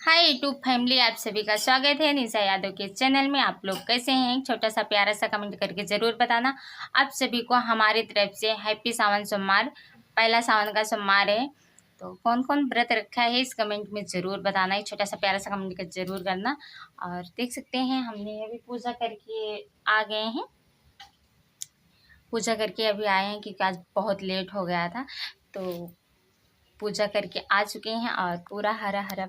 Hi YouTube family, आप सभी का स्वागत है निशा यादव के चैनल में। आप लोग कैसे हैं? एक छोटा सा प्यारा सा कमेंट करके ज़रूर बताना। आप सभी को हमारी तरफ से हैप्पी सावन सोमवार। पहला सावन का सोमवार है, तो कौन कौन व्रत रखा है इस कमेंट में ज़रूर बताना। एक छोटा सा प्यारा सा कमेंट कर ज़रूर करना। और देख सकते हैं हमने अभी पूजा करके आ गए हैं। पूजा करके अभी आए हैं क्योंकि आज बहुत लेट हो गया था, तो पूजा करके आ चुके हैं। और पूरा हरा हरा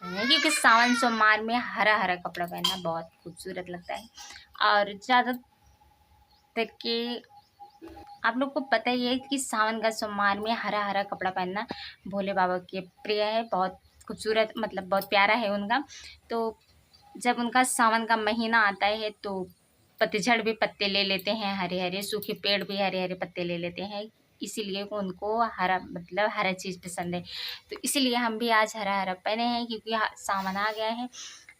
है क्योंकि सावन सोमवार में हरा हरा कपड़ा पहनना बहुत खूबसूरत लगता है। और ज़्यादातर के आप लोग को पता ही है कि सावन का सोमवार में हरा हरा कपड़ा पहनना भोले बाबा के प्रिय है, बहुत खूबसूरत, मतलब बहुत प्यारा है उनका। तो जब उनका सावन का महीना आता है तो पतझड़ भी पत्ते ले लेते हैं, हरे हरे सूखे पेड़ भी हरे हरे पत्ते ले लेते हैं, इसीलिए उनको हरा, मतलब हरा चीज़ पसंद है। तो इसीलिए हम भी आज हरा हरा पहने हैं क्योंकि सावन आ गया है।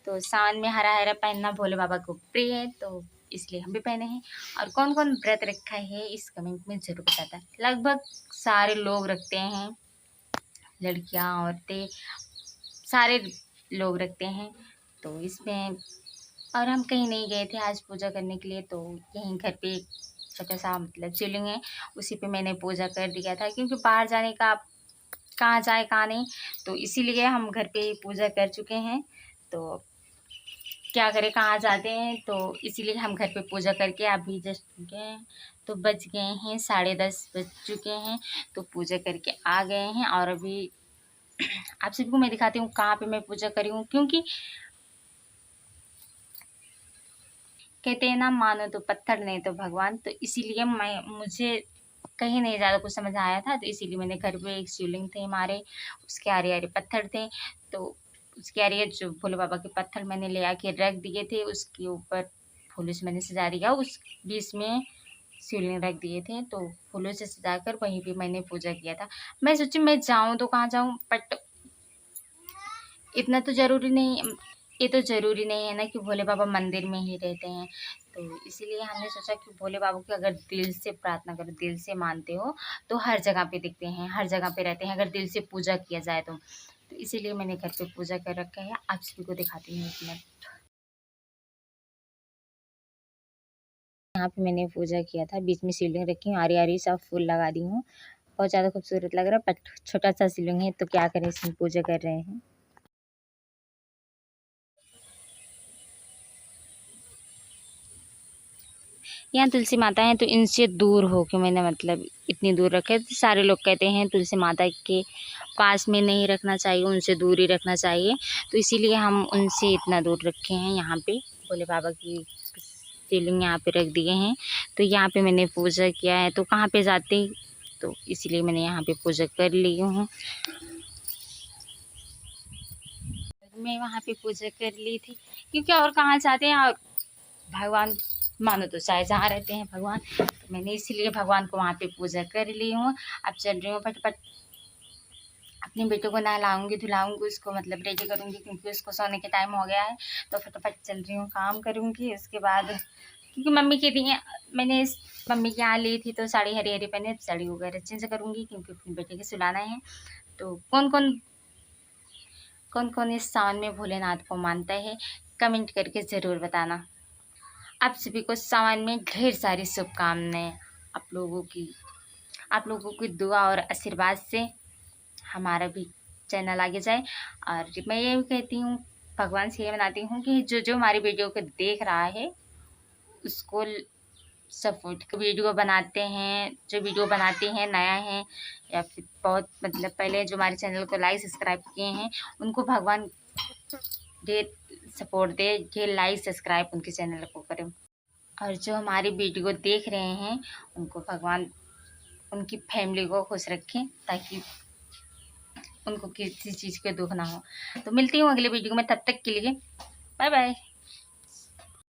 तो सावन में हरा हरा पहनना भोले बाबा को प्रिय है, तो इसलिए हम भी पहने हैं। और कौन कौन व्रत रखा है इस कमेंट में ज़रूर बताता। लगभग सारे लोग रखते हैं, लड़कियां, औरतें, सारे लोग रखते हैं। तो इसमें और हम कहीं नहीं गए थे आज पूजा करने के लिए, तो यहीं घर पे एक छोटा सा, मतलब शिवलिंग है, उसी पे मैंने पूजा कर दिया था क्योंकि बाहर जाने का कहाँ जाए कहाँ नहीं, तो इसीलिए हम घर पे ही पूजा कर चुके हैं। तो क्या करें, कहाँ जाते हैं, तो इसीलिए हम घर पे पूजा करके अभी जस्ट गए हैं। तो बज गए हैं 10:30 बज चुके हैं, तो पूजा करके आ गए हैं। और अभी आप सभी को मैं दिखाती हूँ कहाँ पे मैं पूजा करी हूँ, क्योंकि कहते हैं ना, मानो तो पत्थर नहीं तो भगवान। तो इसीलिए मुझे कहीं नहीं ज़्यादा कुछ समझ आया था, तो इसीलिए मैंने घर पे एक शिवलिंग थे हमारे, उसके आरे आरे पत्थर थे, तो उसके आरे जो भोले बाबा के पत्थर मैंने ले आके रख दिए थे, उसके ऊपर फूलों से मैंने सजा दिया, उस बीच में शिवलिंग रख दिए थे। तो फूलों से सजाकर वहीं पे मैंने पूजा किया था। मैं सोची मैं जाऊँ तो कहाँ जाऊँ, बट इतना तो ज़रूरी नहीं, ये तो ज़रूरी नहीं है ना कि भोले बाबा मंदिर में ही रहते हैं। तो इसीलिए हमने सोचा कि भोले बाबा की अगर दिल से प्रार्थना करो, दिल से मानते हो, तो हर जगह पे दिखते हैं, हर जगह पे रहते हैं, अगर दिल से पूजा किया जाए तो। इसीलिए मैंने घर पे पूजा कर रखा है। आप सभी को दिखाती हूँ एक मिनट। यहाँ पे मैंने पूजा किया था, बीच में शिवलिंग रखी हूँ, आरी आरी सब फूल लगा दी हूँ। बहुत ज़्यादा खूबसूरत लग रहा है, बट छोटा सा शिवलिंग है तो क्या करें, इसमें पूजा कर रहे हैं। यहाँ तुलसी माता है, तो इनसे दूर हो के मैंने, मतलब इतनी दूर रखे। तो सारे लोग कहते हैं तुलसी माता के पास में नहीं रखना चाहिए, उनसे दूर ही रखना चाहिए, तो इसीलिए हम उनसे इतना दूर रखे हैं। यहाँ पे भोले बाबा की शिवलिंग यहाँ पे रख दिए हैं, तो यहाँ पे मैंने पूजा किया है। तो कहाँ पे जाते, तो इसीलिए मैंने यहाँ पे पूजा कर ली हूँ। मैं वहाँ पे पूजा कर ली थी क्योंकि और कहाँ जाते हैं, और भगवान मानो तो चाहे जहाँ रहते हैं भगवान, तो मैंने इसीलिए भगवान को वहाँ पे पूजा कर ली हूँ। अब चल रही हूँ फटाफट, अपने बेटे को नहलाऊंगी धुलाऊंगी, उसको मतलब रेडी करूँगी क्योंकि उसको सोने के टाइम हो गया है। तो फटाफट चल रही हूँ, काम करूँगी। उसके बाद क्योंकि मम्मी की थी, मैंने मम्मी के यहाँ ली थी, तो साड़ी हरी हरी पहने, साड़ी वगैरह चेंज करूँगी क्योंकि अपने बेटे के सुलाना है। तो कौन कौन इस सावन में भोलेनाथ को मानता है, कमेंट करके ज़रूर बताना। आप सभी को सावन में ढेर सारी शुभकामनाएं। आप लोगों की दुआ और आशीर्वाद से हमारा भी चैनल आगे जाए। और मैं ये कहती हूँ, भगवान से ये मनाती हूँ कि जो जो हमारी वीडियो को देख रहा है उसको सपोर्ट। वीडियो बनाते हैं, जो वीडियो बनाते हैं नया है या फिर बहुत, मतलब पहले जो हमारे चैनल को लाइक सब्सक्राइब किए हैं, उनको भगवान ढेर सपोर्ट दे, ढेर लाइक सब्सक्राइब उनके चैनल को करें। और जो हमारी वीडियो देख रहे हैं उनको भगवान उनकी फैमिली को खुश रखें, ताकि उनको किसी चीज़ के दुख ना हो। तो मिलती हूँ अगले वीडियो में, तब तक के लिए बाय बाय।